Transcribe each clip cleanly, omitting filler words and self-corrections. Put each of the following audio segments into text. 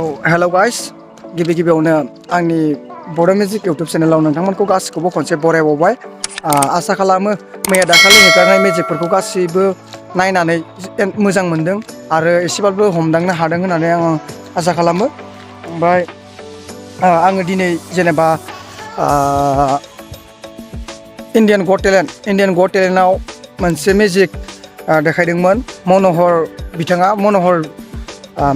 hello guys गिबि गिबियावनो आंनि बड' मिउजिक इउटुब चेनेलाव नोंथांमोनखौ गासिखौबो खनसे बरायबावबाय आसा खालामो मैया दाखालि हेगारनाय मिउजिकफोरखौ गासिबो नायनानै मोजां मोनदों आरो एसेबाबो हमदांनो हादों होननानै आं आसा खालामो ओमफ्राय आङो दिनै जेनेबा इन्डियान गट टेलेन्टआव मोनसे मिउजिक देखायदोंमोन मन'हर बिथाङा मन'हर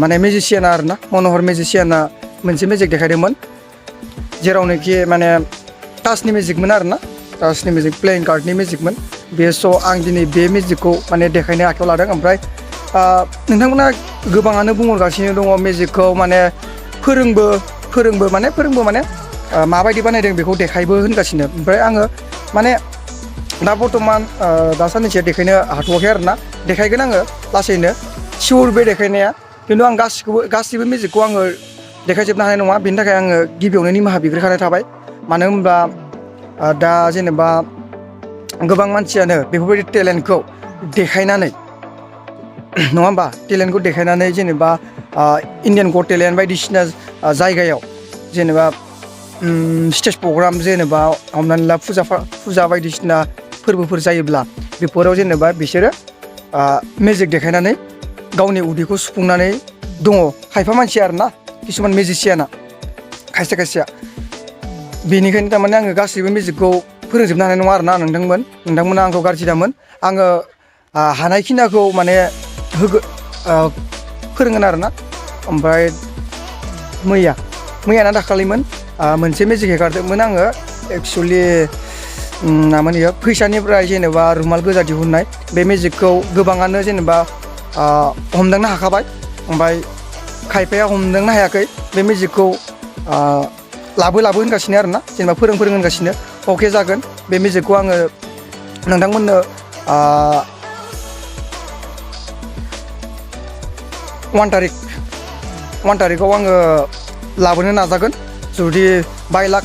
माने मिउजिशियान आरोना मन'हर मिउजिशियाना मोनसे मिउजिक देखायदोंमोन जेरावनोखि माने टाचनि मिउजिकमोन आरोना टाचनि मिउजिक प्लेइं कार्डनि मिउजिकमोन बे स' आं दिनै बे मिउजिकखौ माने देखायनो आखायाव लादों ओमफ्राय नोंथांमोना गोबाङानो बुंहरगासिनो दङ मिउजिकखौ माने फोरोंबो माने माबायदि बानायदों बेखौ देखायबो होनगासिनो ओमफ्राय आङो माने दा बर्थमान दासाननैसो देखायनो हाथ'वाखै आरोना देखायगोन आङो लासैनो सिउर बे देखायनाया खिन्थु आं गासिबो मिउजिकखौ आङो देखायजोबनो हानाय नङा बेनि थाखाय आङो गिबियावनो निमाहा बिग्रोखानाय थाबाय मानो होनबा दा जेनेबा गोबां मानसियानो बेफोरबायदि टेलेन्टखौ देखायनानै नङा होमबा टेलेन्टखौ देखायनानै जेनेबा इन्डियान गट टेलेन्ट बायदिसिना जायगायाव जेनेबा स्टेज प्रग्राम जेनेबा हमनानै ला फुजा बायदिसिना फोरबोफोर जायोब्ला बेफोराव जेनेबा बिसोरो मिउजिक देखायनानै गावनि उदैखौ सुफुंनानै दङ खायफा मानसि आरोना किसुमान मिउजिशियाना खायसेया बेनिखायनो थारमाने आङो गासैबो मिउजिकखौ फोरोंजोबनो हानाय नङा आरोना नोंथांमोना आंखौ गाज्रि दामोन आङो हानायखिनिखौ माने फोरोंगोन आरोना ओमफ्राय मैयाना दाखालिमोन मोनसे मिउजिक हेगारदोंमोन आङो एक्सुवेलि मामोन इयो फैसानिफ्राय जेनेबा रुमाल गोजा दिहुननाय बे मिउजिकखौ गोबाङानो जेनेबा हमदांनो हाखाबाय ओमफ्राय खायफाया हमदांनो हायाखै बे मिउजिकखौ लाबो होनगासिनो आरोना जेनेबा फोरों होनगासिनो अके जागोन बे मिउजिकखौ आङो नोंथांमोननो 1 थारिखआव आङो लाबोनो नाजागोन जुदि बाय लाक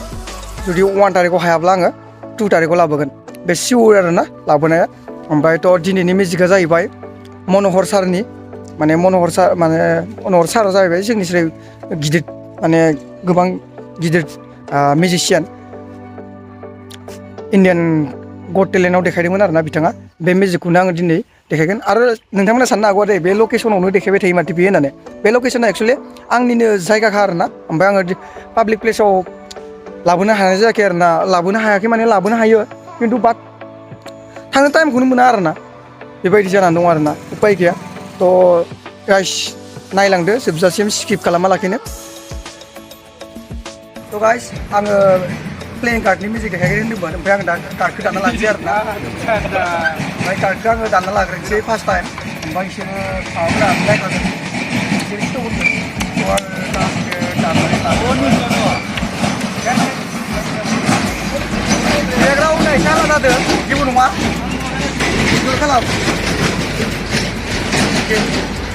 जुदि 1 थारिखआव हायाब्ला आङो 2 थारिखआव लाबोगोन बे सिउर आरोना लाबोनाया ओमफ्रायथ' दिनैनि मिउजिकआ जाहैबाय मन'हर सारनि मन'हर सारा जाहैबाय जोंनिफ्राय गिदिर माने गोबां गिदिर मिउजिशियान इन्डियान गट टेलेन्टआव देखायदोंमोन आरोना बिथाङा बे मिउजिकखौनो आङो दिनै देखायगोन आरो नोंथांमोना साननो हागौ दे बे लकेसनावनो देखायबाय थायो माथो बियो होननानै बे लकेसना एक्सुवेलि आंनिनो जायगाखा आरोना ओमफ्राय आङो पाब्लिक प्लेसाव लाबोनो हानाय जायाखै आरोना लाबोनो हायाखै माने लाबोनो हायो खिन्थु बाट थांनो टाइमखौनो मोना आरोना बेबायदि जानानै दं आरोना उपाय गैया थ' गाइस नायलांदो जोबजासिम स्किप खालामा लाखिनो थ' गाइस आङो प्लेइं कार्डनि मिउजिक देखायगोन होन्दोंमोन ओमफ्राय आं दा कार्डखौ दानना लानोसै आरोना ओमफ्राय कार्डखौ आङो दानना लाग्रोनोसै फार्स्ट टाइम ओमफ्राय बिसोरो माबाफोरा नायखागोन बिसोर खिथाहरगोन थ' आङो दाननानै लागोन बेकग्राउन्ड एसे आलादा जादों जेबो नङा बेखौ खालाम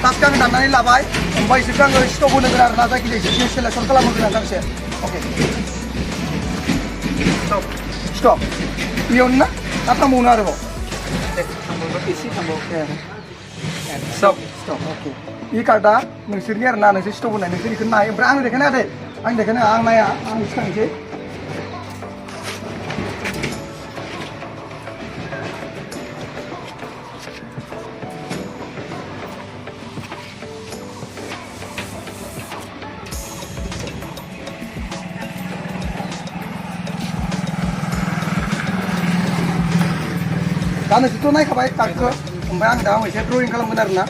टास्कखौ आङो दाननानै लाबाय ओमफ्राय बिसोरखौ आङो स्टप होनांगोन आरोना जायखिजाया बिसोरखौ सेलेक्सन खालामहोगोन आं गांसे अके स्टप बेयावनो ना थांबावनो आरोबाव एसे थांबाव स्टप अके इ कार्डआ नोंसोरनि आरोना नोंसोर स्टप होनाय नोंसोर बेखौ नाय ओमफ्राय आं देखायनो दे आं देखायनो आं नाया आं सिखायनोसै दा नोंसोरथ' नायखाबाय कार्डखौ ओमफ्राय आं दा मोनसे ड्रयिं खालामगोन आरोना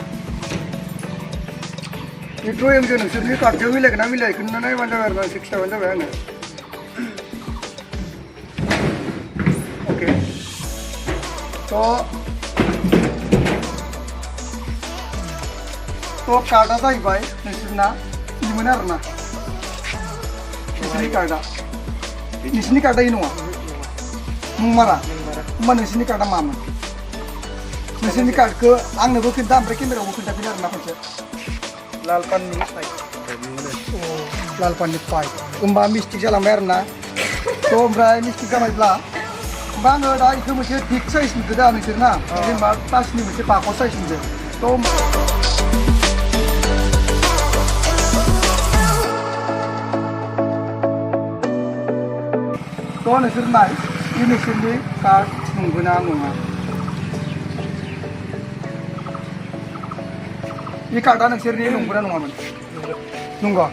बे ड्रयिंजों नोंसोरनि कार्डजों मिलायगोन ना मिलायगोन नायबानो जाबाय आरोना एसे खिथाबानो जाबाय आङो अके थ' कार्डआ जाहैबाय नोंसोरना इमोन आरोना नोंसोरनि कार्डआ इ नङा मुंमारा होमबा नोंसोरनि कार्डआ मामोन नोंसोरनि कार्डखौ आंनोबो खोन्था ओमफ्राय केमेरायावबो खोन्थाफिन आरोना खनसे लाल पाननि पाइप होमबा मिस्टेक जालांबाय आरोना थ' ओमफ्राय मिस्टेक जाबायब्ला ओमफ्राय आङो दा बेखौ मोनसे थिक साइज नुदो दा नोंसोरना जेनेबा टाचनि मोनसे बाकस साइज नुदो थ' नोंसोर नाय बे नोंसोरनि कार्ड नंगौना नङा बे कार्डआ नोंसोरनि नंगौना नङामोन नंगौ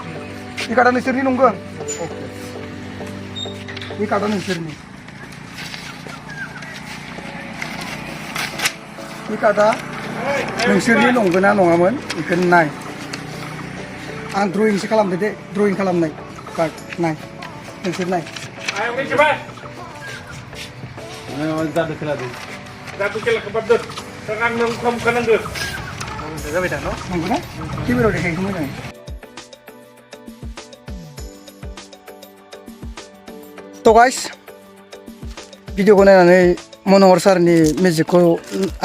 बे कार्डआ नोंसोरनि नंगौ अके बे कार्डआ नोंसोरनि बे कार्डआ नोंसोरनि नंगौना नङामोन बेखौ नाय आं ड्रयिंसो खालामदो दे ड्रयिं खालामनाय कार्ड नाय नोंसोर नाय जादों खोनादों जादों खेला खोबाबदो आं नों खम खोनांगो जाबाय दा न' नंगौना केमेरायाव देखायखौ मोजाङै तो गाइस भिडिअखौ नायनानै मनहर सारनि मिउजिकखौ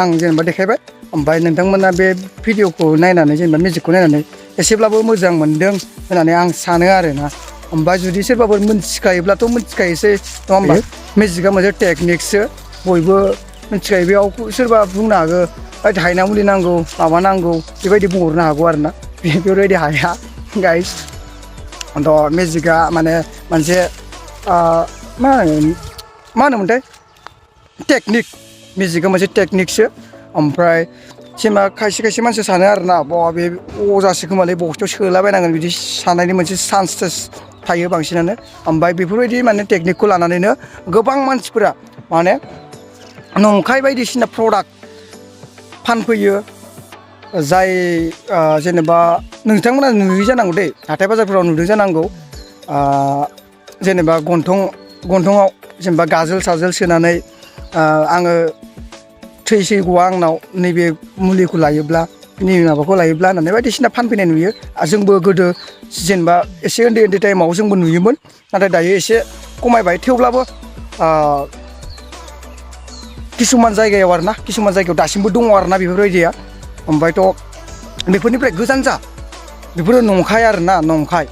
आं जेनेबा देखायबाय ओमफ्राय नोंथांमोना बे भिडिअखौ नायनानै जेनेबा मिउजिकखौ नायनानै एसेब्लाबो मोजां मोनदों होननानै आं सानो आरोना ओमफ्राय जुदि सोरबाफोर मिथिखायोब्लाथ' मिथिखायोसै नङा होमबा मिउजिकआ मोनसे टेकनिकसो बयबो मिथिखायो बेयाव सोरबा बुंनो हागौ हायना मुलि नांगौ माबा नांगौ बेबायदि बुंहरनो हागौ आरोना बेबायदि हाया गाइस थ' मिउजिकआ माने मोनसे मा होनोमोनथाय टेकनिक मिउजिकआ मोनसे टेकनिकसो ओमफ्राय जेनेबा खायसे खायसे मानसि सानो आरोना बे अजासो खोमालै बस्थायाव सोलाबायनांगोन बिदि साननायनि मोनसे चान्स थायो बांसिनानो ओमफ्राय बेफोरबायदि माने टेकनिकखौ लानानैनो गोबां मानसिफोरा माने नंखाय बायदिसिना प्रडाक्ट फानफैयो जाय जेनेबा नोंथांमोना नुयो जानांगौ दै हाथाय बाजारफोराव नुदों जानांगौ जेनेबा गन्थङाव जेनेबा गाजोल साजोल सोनानै आङो थैगौआ आंनाव नैबे मुलिखौ लायोब्ला नैबे माबाखौ लायोब्ला होननानै बायदिसिना फानफैनाय नुयो जोंबो गोदो जेनेबा एसे उन्दै टाइमाव जोंबो नुयोमोन नाथाय दायो एसे खमायबाय थेवब्लाबो किसुमान जायगायाव आरोना किसुमान जायगायाव दासिमबो दङ आरोना बेफोरबायदिया ओमफ्रायथ' बेफोरनिफ्राय गोजान जा बेफोरो नंखाय आरोना नंखाय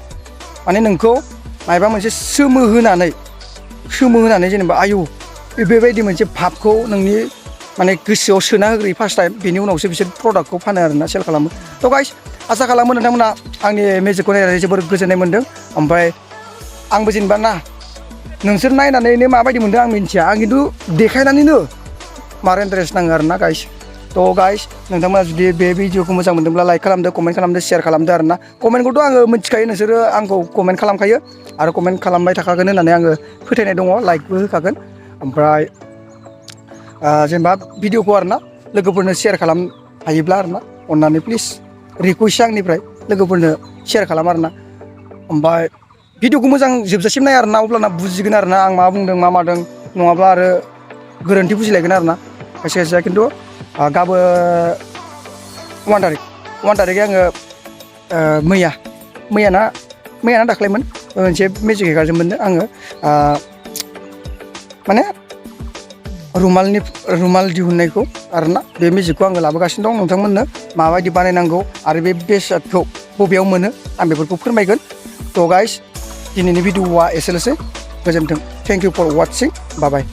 माने नोंखौ माबा मोनसे सोमोहोनानै जेनेबा आयु बेबायदि मोनसे भाबखौ नोंनि माने गोसोआव सोना होग्रोयो फार्स्ट टाइम बेनि उनावसो बिसोर प्रडाक्टखौ फानो आरोना सेल खालामो थ' गाइस आसा खालामो नोंथांमोना आंनि मिउजिकखौ नायनानै जोबोर गोजोननाय मोन्दों ओमफ्राय आंबो जेनेबा नोंसोर नायनानैनो माबायदि मोन्दों आं मिन्थिया आं खिन्थु देखायनानैनो मार इन्टारेस्ट नाङो आरोना गाइस थ' गाइस नोंथांमोना जुदि बे भिडिअखौ मोजां मोनदोंब्ला लाइक खालामदो कमेन्ट खालामदो शेयार खालामदो आरोना कमेन्टखौथ' आङो मिथिखायो नोंसोरो आंखौ कमेन्ट खालामखायो आरो कमेन्ट खालामबाय थाखागोन होननानै आङो फोथायनाय दङ लाइकबो होखागोन ओमफ्राय जेनेबा भिडिअखौ आरोना लोगोफोरनो शेयार खालाम हायोब्ला आरोना अननानै प्लिज रिकुवेस्ट आंनिफ्राय लोगोफोरनो शेयार खालाम आरोना ओमफ्राय भिडिअखौ मोजां जोबजासिम नाय आरोना अब्लाना बुजिगोन आरोना आं मा बुंदों मा मादों नङाब्ला आरो गोरोन्थि बुजिलायगोन आरोना खायसे खायसेया खिन्थु गाबोन 1 थारिखै आङो मैयाना दाख्लैमोन मोनसे मिउजिक हेगारदोंमोन आङो माने रुमाल दिहुननायखौ आरोना बे मिउजिकखौ आङो लाबोगासिनो दं नोंथांमोननो माबायदि बानायनांगौ आरो बे बेसादखौ बबेयाव मोनो आं बेफोरखौ फोरमायगोन थ' गाइस दिनैनि भिडिअआ एसेनोसै गोजोन्थों thank you for watching bye bye